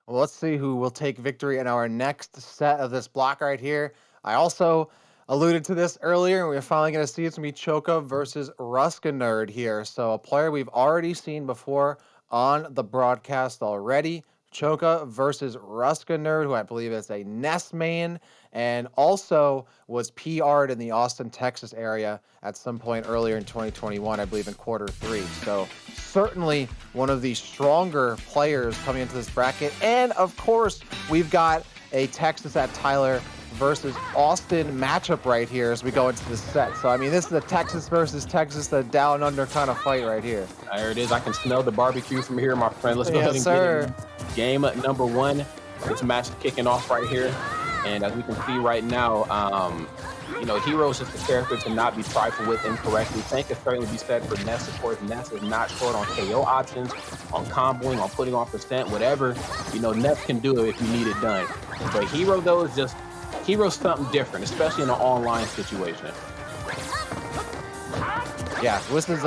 Well, let's see who will take victory in our next set of this block right here. I also alluded to this earlier, and we're finally going to see it's going to be Choka versus Ruskanerd here. So, a player we've already seen before on the broadcast already. Choka versus Ruskanerd, who I believe is a Nest main and also was PR'd in the Austin, Texas area at some point earlier in 2021, I believe in quarter 3. So, certainly one of the stronger players coming into this bracket. And of course, we've got a Texas at Tyler versus Austin matchup right here as we go into this set. So, I mean, this is a Texas versus Texas, the down under kind of fight right here. There it is. I can smell the barbecue from here, my friend. Let's go ahead Yes, and sir. get in game number 1. This match is kicking off right here. And as we can see right now, Hero is just a character to not be trifled with incorrectly. Same can certainly be said for Ness. Of course, Ness is not short on KO options, on comboing, on putting on percent, whatever. Ness can do it if you need it done. But Hero, though, is just Hero's something different, especially in an online situation. Yeah, this is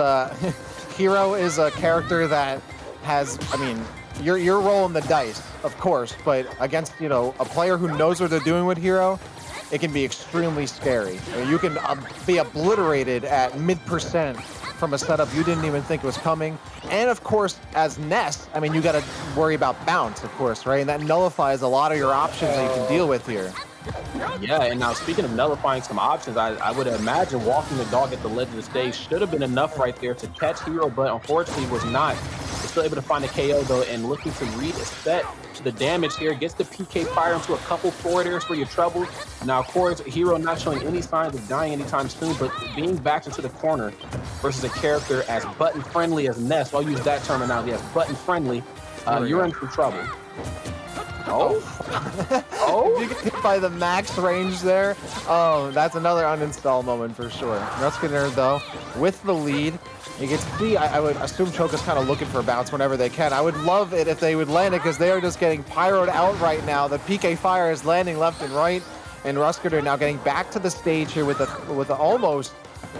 Hero is a character that has, I mean, you're rolling the dice, of course, but against, a player who knows what they're doing with Hero, it can be extremely scary. You can be obliterated at mid% from a setup you didn't even think was coming. And of course, as Ness, I mean, you got to worry about bounce, of course, right? And that nullifies a lot of your options that you can deal with here. Yeah, and now speaking of nullifying some options, I would imagine walking the dog at the ledge of the stage should have been enough right there to catch Hero, but unfortunately was not. Was still able to find a KO though, and looking to reset to the damage here. Gets the PK fire into a couple forward airs for your trouble. Now, of course, Hero not showing any signs of dying anytime soon, but being backed into the corner versus a character as button friendly as Ness. I'll use that terminology as button friendly. You're in for trouble. Oh, you get hit by the max range there. Oh, that's another uninstall moment for sure. Ruskanerd, though, with the lead. You can see, I would assume Choka's kind of looking for a bounce whenever they can. I would love it if they would land it because they are just getting pyroed out right now. The PK fire is landing left and right, and Ruskanerd now getting back to the stage here with a almost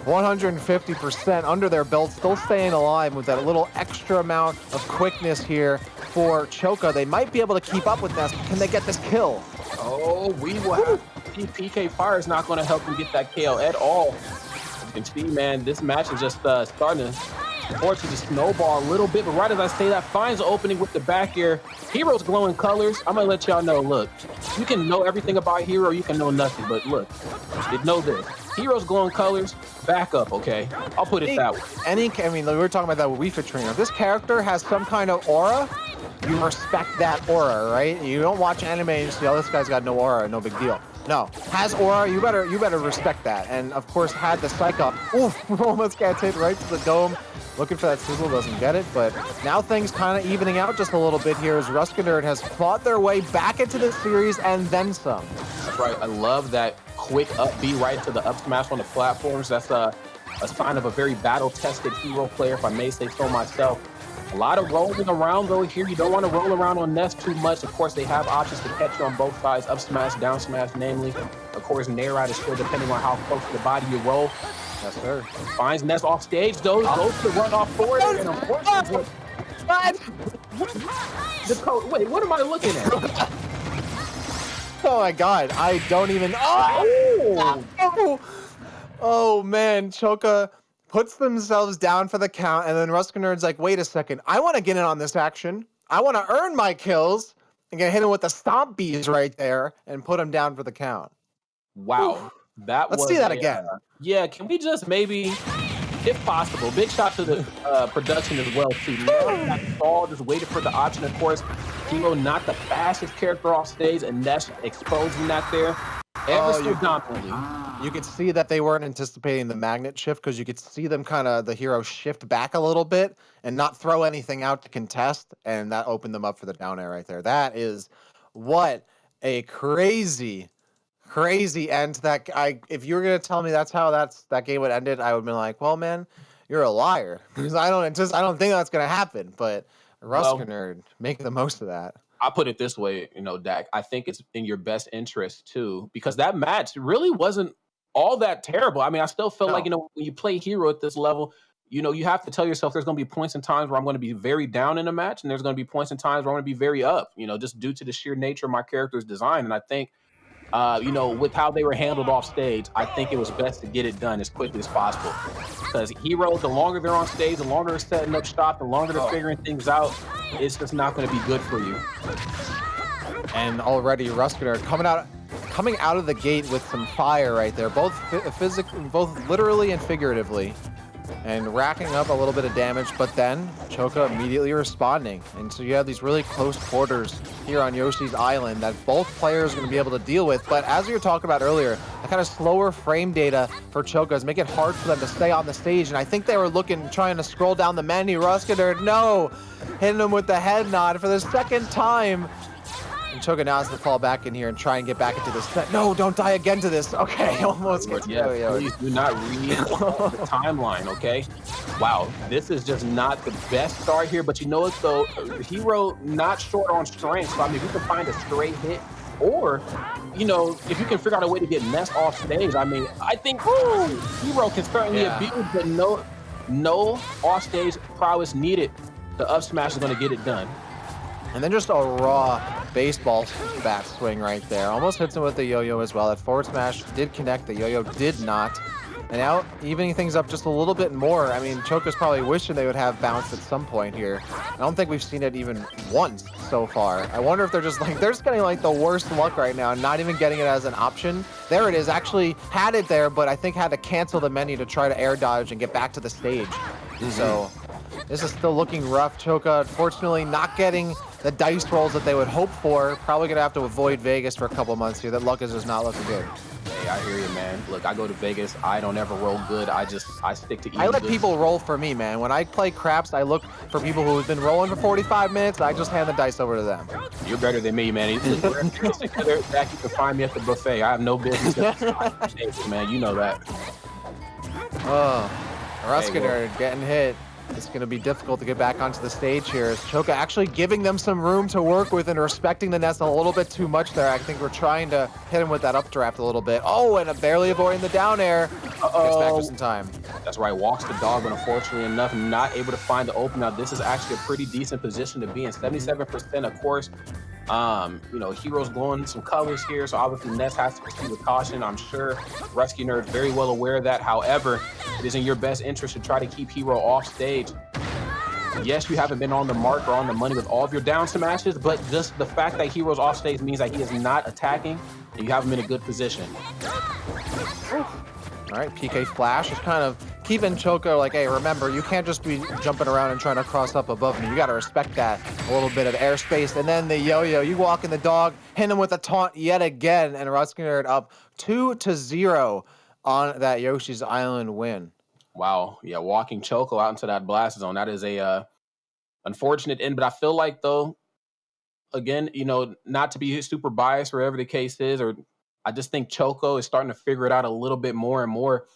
150% under their belt, still staying alive with that little extra amount of quickness here for Choka. They might be able to keep up with this. Can they get this kill? Oh, we will have PK fire is not going to help them get that KO at all. You can see, man, this match is just starting to unfortunately snowball a little bit, but right as I say that, finds the opening with the back air. Hero's glowing colors. I'm gonna let y'all know, look, you can know everything about Hero, you can know nothing, but look, know this. Hero's glowing colors, back up, okay? I'll put it that way. I mean, we were talking about that with Wii Fit Trainer. If this character has some kind of aura, you respect that aura, right? You don't watch anime and just, this guy's got no aura, no big deal. No, has aura, you better respect that. And of course, had the psych up. Oof, almost gets hit right to the dome. Looking for that sizzle, doesn't get it, but now things kind of evening out just a little bit here as Ruskanerd has fought their way back into the series and then some. That's right. I love that quick up B right to the up smash on the platforms. That's a sign of a very battle-tested Hero player, if I may say so myself. A lot of rolling around, though, here. You don't want to roll around on Ness too much. Of course, they have options to catch you on both sides, up smash, down smash, namely. Of course, Nair Ride is still depending on how close to the body you roll. Yes, sir. Finds Ness off stage, though. Goes to run off forward. And unfortunately, wait, what am I looking at? Oh my God, I don't even. Oh man, Choka puts themselves down for the count, and then Ruskanerd's like, wait a second, I want to get in on this action. I want to earn my kills and get hit him with the stomp bees right there and put him down for the count. Wow. Let's see that again. Yeah, can we just maybe, if possible, big shout to the production as well, too. All just waited for the option, of course. Hero not the fastest character off stage, and Ness exposing that there. Dominantly. You could see that they weren't anticipating the magnet shift because you could see them the Hero shift back a little bit and not throw anything out to contest, and that opened them up for the down air right there. That is what a crazy end to that. If you were gonna tell me that's how that game would end it, I would be like, well, man, you're a liar because I don't think that's gonna happen. But Ruskanerd, make the most of that. I'll put it this way, Dak, I think it's in your best interest too, because that match really wasn't all that terrible. I mean, I still feel like, when you play Hero at this level, you have to tell yourself there's going to be points and times where I'm going to be very down in a match, and there's going to be points and times where I'm going to be very up, just due to the sheer nature of my character's design. And I think, with how they were handled off stage, I think it was best to get it done as quickly as possible. Because heroes, the longer they're on stage, the longer they're setting up shop, the longer they're figuring things out, it's just not going to be good for you. And already Ruskiner coming out of the gate with some fire right there, both both literally and figuratively, and racking up a little bit of damage, but then Choka immediately responding. And so you have these really close quarters here on Yoshi's Island that both players are going to be able to deal with. But as we were talking about earlier, the kind of slower frame data for Choka is making it hard for them to stay on the stage. And I think they were trying to scroll down the menu. Ruskiner, no, hitting him with the head nod for the second time. And Choka now has to fall back in here and try and get back into this. No, don't die again to this. Okay, almost gets please do not read the timeline, okay? Wow, this is just not the best start here, but you know what, though? Hero not short on strength, so I mean, if you can find a straight hit, or, if you can figure out a way to get Ness off stage, I mean, I think Hero can certainly abuse, but no off-stage prowess needed. The up smash is going to get it done. And then just a raw baseball bat swing right there. Almost hits him with the yo-yo as well. That forward smash did connect, the yo-yo did not. And now evening things up just a little bit more. I mean, Choka's probably wishing they would have bounced at some point here. I don't think we've seen it even once so far. I wonder if they're just getting like the worst luck right now and not even getting it as an option. There it is, actually had it there, but I think had to cancel the menu to try to air dodge and get back to the stage. So this is still looking rough. Choka, unfortunately, not getting the dice rolls that they would hope for. Probably going to have to avoid Vegas for a couple months here. That luck is just not looking good. Hey, I hear you, man. Look, I go to Vegas. I don't ever roll good. I stick to eating. I let people roll for me, man. When I play craps, I look for people who've been rolling for 45 minutes. I just hand the dice over to them. You're better than me, man. You can find me at the buffet. I have no business at the man. You know that. Oh, Ruskiner getting hit. It's going to be difficult to get back onto the stage here. Is Choka actually giving them some room to work with and respecting the Ness a little bit too much there? I think we're trying to hit him with that updraft a little bit. Oh, and barely avoiding the down air. Gets back just in time. That's right. Walks the dog, but unfortunately enough, not able to find the open. Now, this is actually a pretty decent position to be in. 77%, of course. Hero's blowing some colors here, so obviously Ness has to proceed with caution. I'm sure Ruskiner is very well aware of that. However, it is in your best interest to try to keep Hero off stage. Yes, you haven't been on the mark or on the money with all of your down smashes, but just the fact that Hero's off stage means that he is not attacking, and you have him in a good position. All right, PK Flash is kind of keeping Choka like, hey, remember, you can't just be jumping around and trying to cross up above me. You got to respect that. A little bit of airspace. And then the yo-yo. You walk in the dog, hit him with a taunt yet again, and Ruskiner up 2-0 on that Yoshi's Island win. Wow. Yeah, walking Choco out into that blast zone. That is a unfortunate end. But I feel like, though, again, not to be super biased, wherever the case is, or I just think Choco is starting to figure it out a little bit more and more.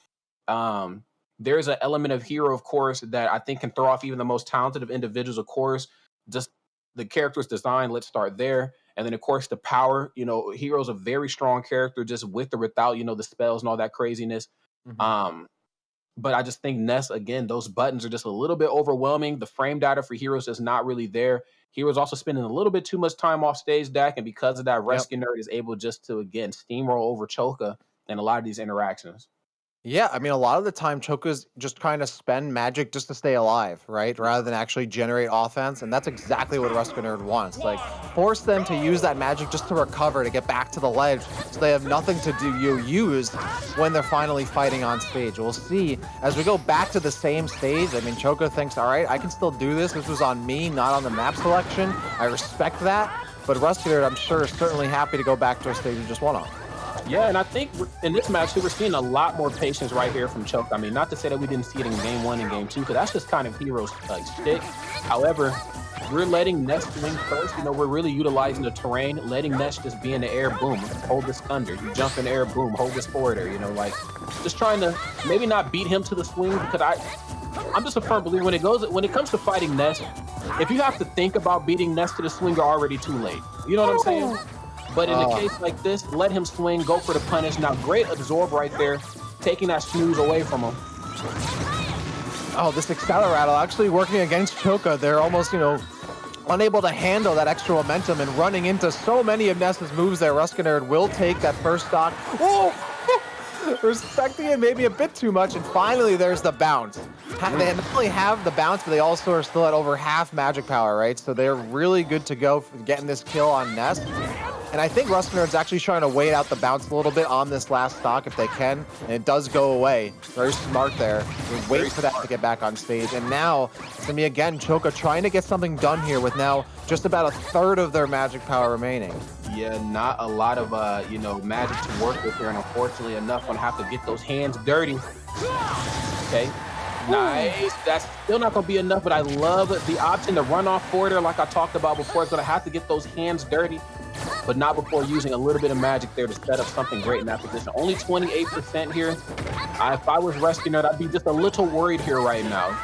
There's an element of Hero, of course, that I think can throw off even the most talented of individuals, of course. Just the character's design, let's start there. And then, of course, the power. Hero's a very strong character, just with or without, the spells and all that craziness. Mm-hmm. But I just think Ness, again, those buttons are just a little bit overwhelming. The frame data for Heroes is not really there. Heroes also spending a little bit too much time off stage, Dak, and because of that, Ruskiner is able just to, again, steamroll over Choka in a lot of these interactions. Yeah, I mean, a lot of the time, Choka's just trying to spend magic just to stay alive, right? Rather than actually generate offense, and that's exactly what Ruskiner wants. Like, force them to use that magic just to recover, to get back to the ledge, so they have nothing to use when they're finally fighting on stage. We'll see. As we go back to the same stage, I mean, Choka thinks, all right, I can still do this. This was on me, not on the map selection. I respect that. But Ruskiner, I'm sure, is certainly happy to go back to a stage we just won on. Yeah, and I think in this match, we're seeing a lot more patience right here from Choke. I mean, not to say that we didn't see it in Game 1 and Game 2, because that's just kind of Hero's shtick. However, we're letting Ness swing first. We're really utilizing the terrain, letting Ness just be in the air, boom, hold this thunder. You jump in the air, boom, hold this forward air. Just trying to maybe not beat him to the swing, because I'm just a firm believer when it comes to fighting Ness, if you have to think about beating Ness to the swing, you're already too late. You know what I'm saying? But in a case like this, let him swing, go for the punish. Now, great absorb right there, taking that snooze away from him. Oh, this Acceleratle actually working against Choka. They're almost, unable to handle that extra momentum and running into so many of Ness's moves there. Ruskinerd will take that first stock. Oh! Respecting it maybe a bit too much, and finally there's the bounce. They not only have the bounce, but they also are still at over half magic power, right? So they're really good to go for getting this kill on Ness. And I think Ruskinerd's actually trying to wait out the bounce a little bit on this last stock if they can, and it does go away. Very smart there. We wait for that to get back on stage. And now, to me again, Choka trying to get something done here with now just about a third of their magic power remaining. Yeah, not a lot of magic to work with here, and unfortunately enough, gonna have to get those hands dirty. Okay. Nice. That's still not gonna be enough, but I love the option to run off forwarder like I talked about before. It's gonna have to get those hands dirty, but not before using a little bit of magic there to set up something great in that position. Only 28% here. If I was Rescue Nerd, I'd be just a little worried here right now.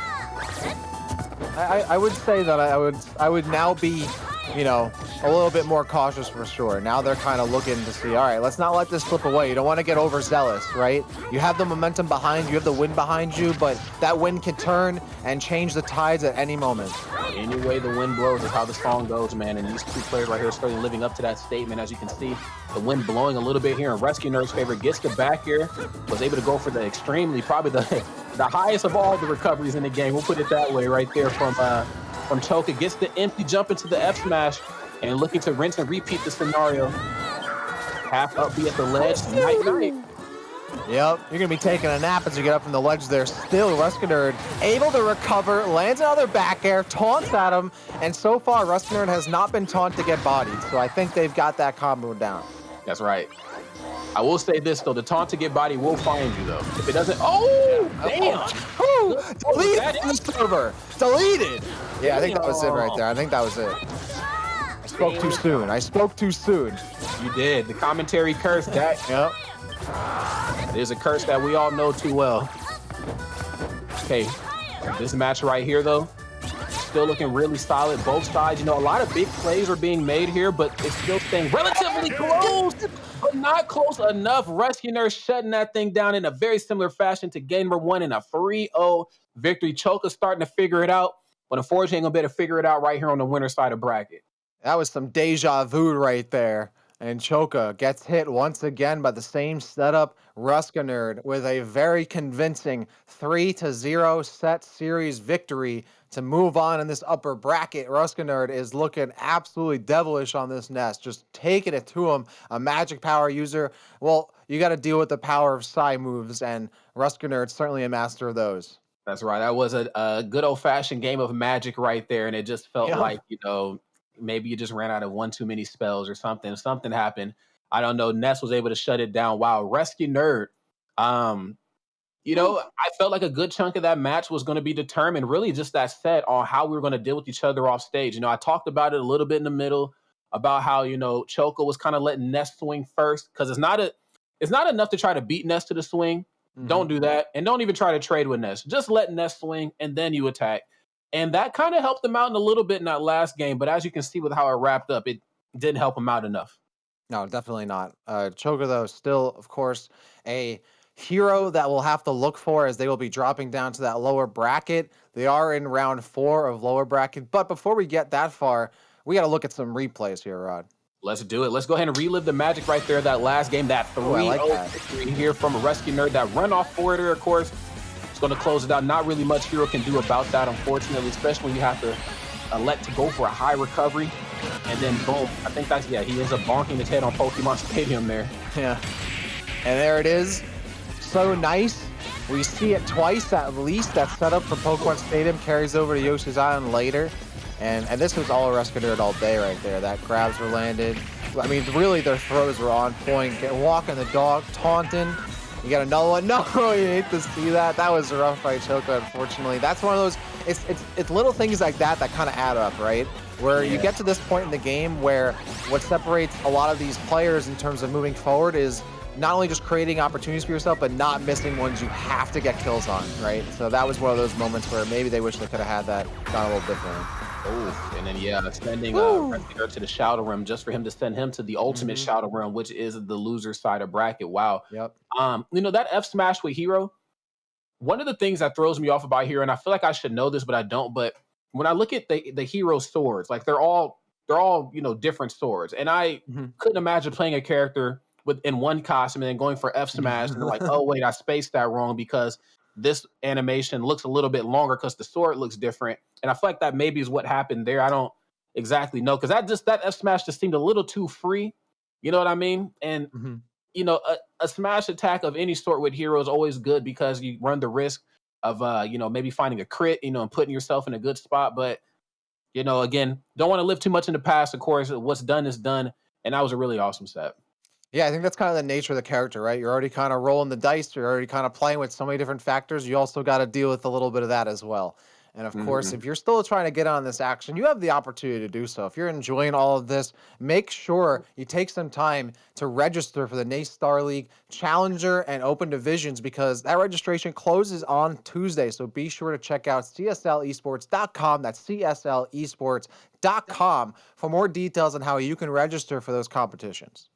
I would say that I would now be, a little bit more cautious for sure. Now they're kind of looking to see, all right, let's not let this slip away. You don't want to get overzealous, right? You have the momentum behind you, you have the wind behind you, but that wind can turn and change the tides at any moment. Any way the wind blows is how the song goes, man. And these two players right here are starting living up to that statement. As you can see, the wind blowing a little bit here in Rescue Nerd's favor. Gets the back here, was able to go for the extremely, probably the highest of all the recoveries in the game. We'll put it that way right there from Choka. Gets the empty jump into the F smash and looking to rinse and repeat the scenario. Half up be at the ledge. Night. Yep, you're going to be taking a nap as you get up from the ledge there. Still, Ruskinerd able to recover, lands another back air, taunts at him, and so far, Ruskinerd has not been taunted to get bodied, so I think they've got that combo down. That's right. I will say this, though. The taunt to get body will find you, though. If it doesn't... Oh, damn! Oh, deleted from the server. Deleted! Yeah, I think that was it right there. I think that was it. I spoke too soon. I spoke too soon. You did. The commentary cursed that. Yep. There's a curse that we all know too well. Okay, this match right here, though, still looking really solid. Both sides, a lot of big plays are being made here, but it's still staying relatively close, but not close enough. Rescue Nurse shutting that thing down in a very similar fashion to game number one in a 3-0 victory. Choka's starting to figure it out, but unfortunately, ain't gonna be able to figure it out right here on the winner side of bracket. That was some deja vu right there. And Choka gets hit once again by the same setup. Ruskinerd with a very convincing 3-0 set series victory to move on in this upper bracket. Ruskinerd is looking absolutely devilish on this nest, just taking it to him. A magic power user. Well, you got to deal with the power of Psy moves, and Ruskinerd's certainly a master of those. That's right. That was a good old-fashioned game of Magic right there, and it just felt like, maybe you just ran out of one too many spells or something. Something happened. I don't know. Ness was able to shut it down. Wow. Rescue Nerd. I felt like a good chunk of that match was going to be determined really just that set on how we were going to deal with each other off stage. I talked about it a little bit in the middle about how, Choka was kind of letting Ness swing first because it's not enough to try to beat Ness to the swing. Mm-hmm. Don't do that. And don't even try to trade with Ness. Just let Ness swing and then you attack. And that kind of helped him out in a little bit in that last game. But as you can see with how it wrapped up, it didn't help him out enough. No, definitely not. Choka, though, still, of course, a hero that we'll have to look for as they will be dropping down to that lower bracket. They are in round 4 of lower bracket. But before we get that far, we got to look at some replays here, Rod. Let's do it. Let's go ahead and relive the magic right there. That last game, that 3-0 victory here from a Rescue Nerd. That runoff forwarder, of course. Going to close it out. Not really much Hero can do about that, unfortunately, especially when you have to elect to go for a high recovery. And then, boom, I think he ends up bonking his head on Pokemon Stadium there. Yeah. And there it is. So nice. We see it twice at least. That setup for Pokemon Stadium carries over to Yoshi's Island later. And this was all Rescue Nerd all day right there. That grabs were landed. I mean, really, their throws were on point. Walking the dog, taunting. You got another one. No, you hate to see that. That was rough by Choka, unfortunately. That's one of those. It's little things like that kind of add up, right? Where you get to this point in the game where what separates a lot of these players in terms of moving forward is not only just creating opportunities for yourself, but not missing ones you have to get kills on, right? So that was one of those moments where maybe they wish they could have had that gone a little differently. Oh, and then sending Rescue to the Shadow Realm just for him to send him to the ultimate Shadow Realm, which is the loser side of bracket. Wow. Yep. That F smash with Hero, one of the things that throws me off about Hero, and I feel like I should know this, but I don't. But when I look at the hero swords, like they're all different swords, and I Mhm. couldn't imagine playing a character with in one costume and then going for F smash and then like, oh wait, I spaced that wrong because this animation looks a little bit longer because the sword looks different, and I feel like that maybe is what happened there. I don't exactly know because that F smash just seemed a little too free. You know what I mean? And Mhm. a smash attack of any sort with hero is always good because you run the risk of maybe finding a crit, and putting yourself in a good spot. But again, don't want to live too much in the past. Of course, what's done is done, and that was a really awesome set. Yeah, I think that's kind of the nature of the character, right? You're already kind of rolling the dice. You're already kind of playing with so many different factors. You also got to deal with a little bit of that as well. And of course, Hmm. if you're still trying to get on this action, you have the opportunity to do so. If you're enjoying all of this, make sure you take some time to register for the NACE Star League Challenger and Open Divisions because that registration closes on Tuesday. So be sure to check out cslesports.com. That's cslesports.com for more details on how you can register for those competitions.